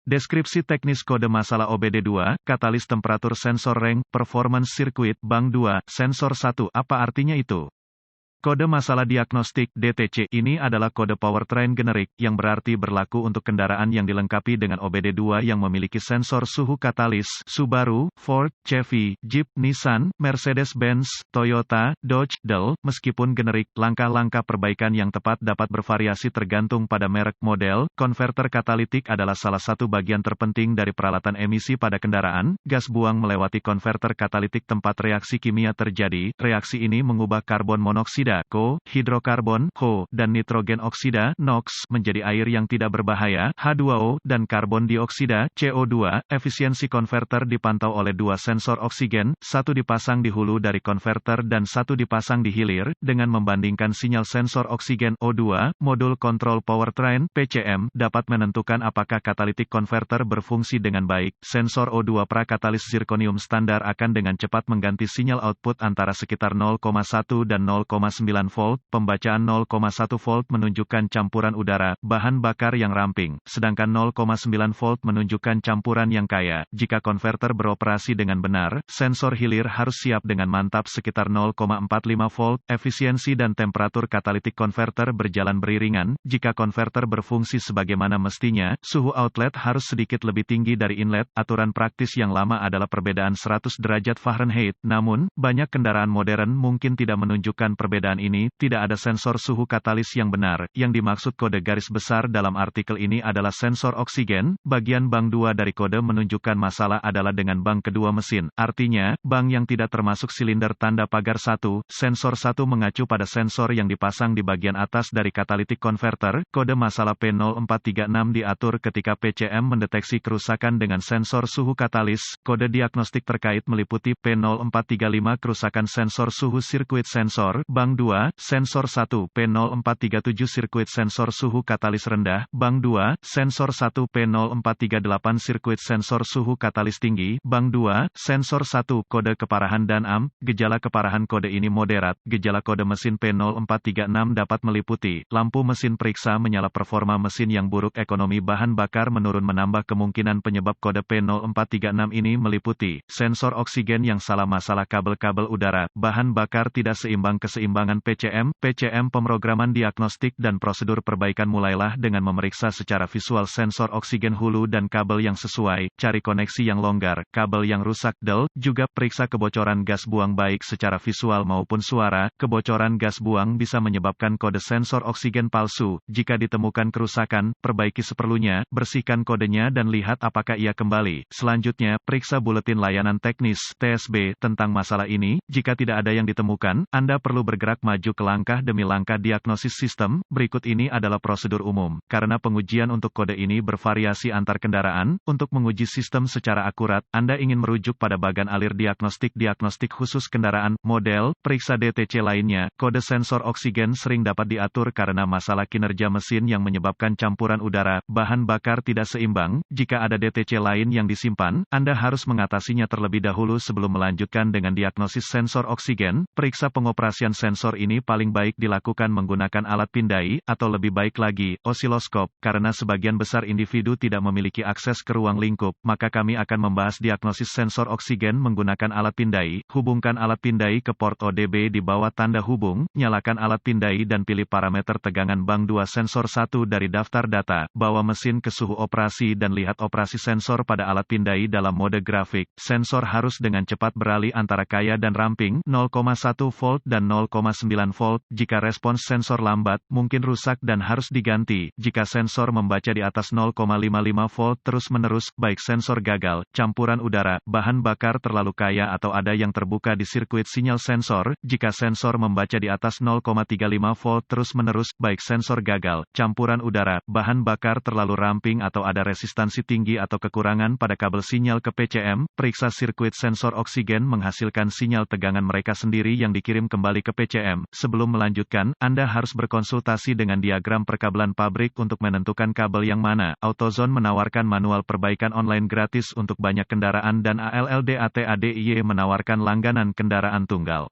Deskripsi teknis kode masalah OBD2, katalis temperatur sensor range, performance circuit, bank 2, sensor 1, apa artinya itu? Kode masalah diagnostik (DTC) ini adalah kode powertrain generik, yang berarti berlaku untuk kendaraan yang dilengkapi dengan OBD2 yang memiliki sensor suhu katalis. Subaru, Ford, Chevy, Jeep, Nissan, Mercedes-Benz, Toyota, Dodge, Dell. Meskipun generik, langkah-langkah perbaikan yang tepat dapat bervariasi tergantung pada merek model. Konverter katalitik adalah salah satu bagian terpenting dari peralatan emisi pada kendaraan. Gas buang melewati konverter katalitik tempat reaksi kimia terjadi. Reaksi ini mengubah karbon monoksida (CO), hidrokarbon (HO), dan nitrogen oksida (NOx) menjadi air yang tidak berbahaya (H2O), dan karbon dioksida (CO2). Efisiensi konverter dipantau oleh dua sensor oksigen, satu dipasang di hulu dari konverter dan satu dipasang di hilir. Dengan membandingkan sinyal sensor oksigen O2, modul kontrol powertrain (PCM) dapat menentukan apakah katalitik konverter berfungsi dengan baik. Sensor O2 prakatalis zirconium standar akan dengan cepat mengganti sinyal output antara sekitar 0,1 dan 0,9 volt. Pembacaan 0,1 volt menunjukkan campuran udara, bahan bakar yang ramping, sedangkan 0,9 volt menunjukkan campuran yang kaya. Jika konverter beroperasi dengan benar, sensor hilir harus siap dengan mantap sekitar 0,45 volt. Efisiensi dan temperatur katalitik konverter berjalan beriringan. Jika konverter berfungsi sebagaimana mestinya, suhu outlet harus sedikit lebih tinggi dari inlet. Aturan praktis yang lama adalah perbedaan 100 derajat Fahrenheit. Namun, banyak kendaraan modern mungkin tidak menunjukkan perbedaan ini. Tidak ada sensor suhu katalis yang benar. Yang dimaksud kode garis besar dalam artikel ini adalah sensor oksigen. Bagian bank 2 dari kode menunjukkan masalah adalah dengan bank kedua mesin. Artinya, bank yang tidak termasuk silinder tanda pagar 1, sensor 1 mengacu pada sensor yang dipasang di bagian atas dari katalitik konverter. Kode masalah P0436 diatur ketika PCM mendeteksi kerusakan dengan sensor suhu katalis. Kode diagnostik terkait meliputi P0435 kerusakan sensor suhu sirkuit sensor, bank 2, sensor 1, P0437 sirkuit sensor suhu katalis rendah, bank 2, sensor 1, P0438 sirkuit sensor suhu katalis tinggi, bank 2, sensor 1, kode keparahan dan AM. Gejala keparahan kode ini moderat. Gejala kode mesin P0436 dapat meliputi, lampu mesin periksa menyala, performa mesin yang buruk, ekonomi bahan bakar menurun. Menambah kemungkinan penyebab kode P0436 ini meliputi, sensor oksigen yang salah, masalah kabel-kabel udara, bahan bakar tidak seimbang, keseimbangan PCM pemrograman diagnostik dan prosedur perbaikan. Mulailah dengan memeriksa secara visual sensor oksigen hulu dan kabel yang sesuai, cari koneksi yang longgar, kabel yang rusak. Juga periksa kebocoran gas buang baik secara visual maupun suara. Kebocoran gas buang bisa menyebabkan kode sensor oksigen palsu. Jika ditemukan kerusakan, perbaiki seperlunya, bersihkan kodenya dan lihat apakah ia kembali. Selanjutnya, periksa buletin layanan teknis (TSB) tentang masalah ini. Jika tidak ada yang ditemukan, Anda perlu bergerak maju ke langkah demi langkah diagnosis sistem. Berikut ini adalah prosedur umum. Karena pengujian untuk kode ini bervariasi antar kendaraan, untuk menguji sistem secara akurat, Anda ingin merujuk pada bagan alir diagnostik khusus kendaraan, model. Periksa DTC lainnya. Kode sensor oksigen sering dapat diatur karena masalah kinerja mesin yang menyebabkan campuran udara, bahan bakar tidak seimbang. Jika ada DTC lain yang disimpan, Anda harus mengatasinya terlebih dahulu sebelum melanjutkan dengan diagnosis sensor oksigen. Periksa pengoperasian sensor ini paling baik dilakukan menggunakan alat pindai, atau lebih baik lagi, osiloskop. Karena sebagian besar individu tidak memiliki akses ke ruang lingkup, maka kami akan membahas diagnosis sensor oksigen menggunakan alat pindai. Hubungkan alat pindai ke port ODB di bawah tanda hubung, nyalakan alat pindai dan pilih parameter tegangan bank 2 sensor 1 dari daftar data. Bawa mesin ke suhu operasi dan lihat operasi sensor pada alat pindai dalam mode grafik. Sensor harus dengan cepat beralih antara kaya dan ramping, 0,1 volt dan 0,9 volt. Jika respons sensor lambat, mungkin rusak dan harus diganti. Jika sensor membaca di atas 0,55 volt terus-menerus, baik sensor gagal, campuran udara, bahan bakar terlalu kaya atau ada yang terbuka di sirkuit sinyal sensor. Jika sensor membaca di atas 0,35 volt terus-menerus, baik sensor gagal, campuran udara, bahan bakar terlalu ramping atau ada resistansi tinggi atau kekurangan pada kabel sinyal ke PCM. Periksa sirkuit sensor oksigen menghasilkan sinyal tegangan mereka sendiri yang dikirim kembali ke PCM. Sebelum melanjutkan, Anda harus berkonsultasi dengan diagram perkabelan pabrik untuk menentukan kabel yang mana. AutoZone menawarkan manual perbaikan online gratis untuk banyak kendaraan dan ALLDATADIY menawarkan langganan kendaraan tunggal.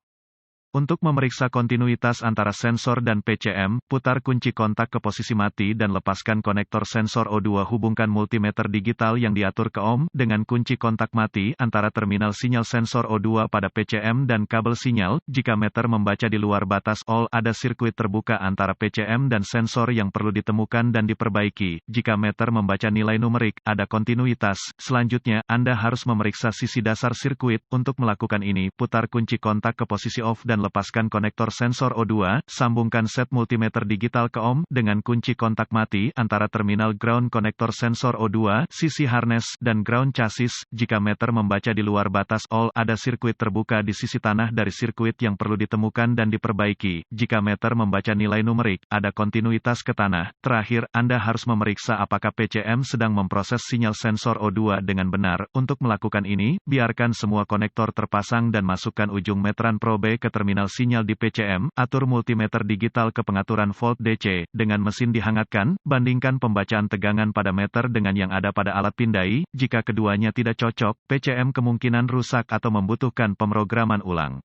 Untuk memeriksa kontinuitas antara sensor dan PCM, putar kunci kontak ke posisi mati dan lepaskan konektor sensor O2. Hubungkan multimeter digital yang diatur ke ohm dengan kunci kontak mati antara terminal sinyal sensor O2 pada PCM dan kabel sinyal. Jika meter membaca di luar batas all, ada sirkuit terbuka antara PCM dan sensor yang perlu ditemukan dan diperbaiki. Jika meter membaca nilai numerik, ada kontinuitas. Selanjutnya, Anda harus memeriksa sisi dasar sirkuit. Untuk melakukan ini, putar kunci kontak ke posisi off dan lepaskan konektor sensor O2, sambungkan set multimeter digital ke ohm dengan kunci kontak mati antara terminal ground konektor sensor O2, sisi harness, dan ground chassis. Jika meter membaca di luar batas all, ada sirkuit terbuka di sisi tanah dari sirkuit yang perlu ditemukan dan diperbaiki. Jika meter membaca nilai numerik, ada kontinuitas ke tanah. Terakhir, Anda harus memeriksa apakah PCM sedang memproses sinyal sensor O2 dengan benar. Untuk melakukan ini, biarkan semua konektor terpasang dan masukkan ujung meteran probe ke terminal sinyal di PCM, atur multimeter digital ke pengaturan volt DC, dengan mesin dihangatkan, bandingkan pembacaan tegangan pada meter dengan yang ada pada alat pindai. Jika keduanya tidak cocok, PCM kemungkinan rusak atau membutuhkan pemrograman ulang.